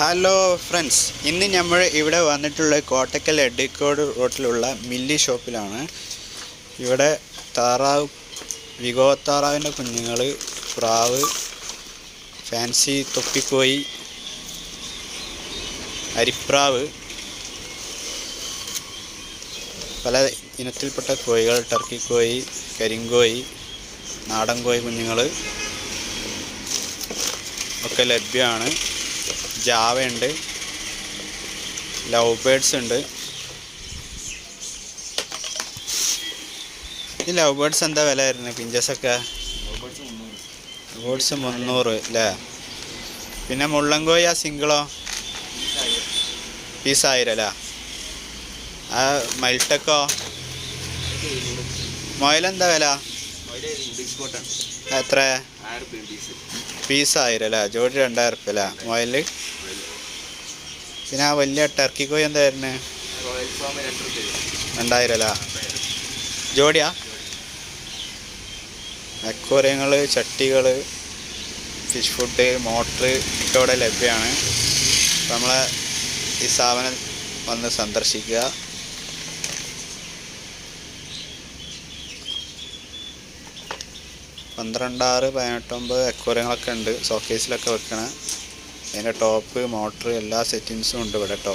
Hello friends, ഇന്ന് നമ്മൾ ഇവിടെ വന്നിട്ടുള്ള കോട്ടക്കൽ എഡിക്കോട് റോട്ടിലുള്ള മില്ലി ഷോപ്പിലാണ്. ഇവിടെ താറാവ്, വിഗോത്താറാവിൻ്റെ കുഞ്ഞുങ്ങൾ, പ്രാവ്, ഫാൻസി തൊപ്പിക്കോയി, അരിപ്രാവ്, പല ഇനത്തിൽപ്പെട്ട കോഴികൾ, ടർക്കി കോഴി, കരിങ്കോഴി, നാടൻ കോഴി കുഞ്ഞുങ്ങൾ ഒക്കെ ലഭ്യമാണ്. ജാവയുണ്ട്, ലവ് ബേർഡ്സ് ഉണ്ട്. ഈ ലവ് ബേർഡ്സ് എന്താ വില വരുന്നത്? പിഞ്ചസൊക്കെ ലവ് ബേർഡ്സ് 300 അല്ലേ? പിന്നെ മുള്ളൻകോഴി ആ സിംഗിളോ പീസ് 1000 അല്ലേ? ആ മൽട്ടക്കോ മൊയിലെന്താ വില? എത്ര പീസ് 1000 അല്ലേ? ജോഡി 2000 റുപ്യ അല്ലേ മൊയിൽ? പിന്നെ ആ വലിയ ടർക്കി കോഴി എന്താ വരുന്നത്? 2000 അല്ലേ ജോഡിയാ? അക്വേറിയങ്ങൾ, ചട്ടികൾ, ഫിഷ് ഫുഡ്, മോട്ടർ ഒക്കെ ഇവിടെ ലഭ്യമാണ്. അപ്പോൾ നമ്മളെ ഈ സ്ഥാപനം വന്ന് സന്ദർശിക്കുക. പന്ത്രണ്ട് 6 18 9 അക്വേറിയങ്ങളൊക്കെ ഉണ്ട്. ഷോക്കേസിലൊക്കെ വെക്കണ അതിൻ്റെ ടോപ്പ്, മോട്ടർ എല്ലാ സെറ്റിങ്സും ഉണ്ട് ഇവിടെ കേട്ടോ.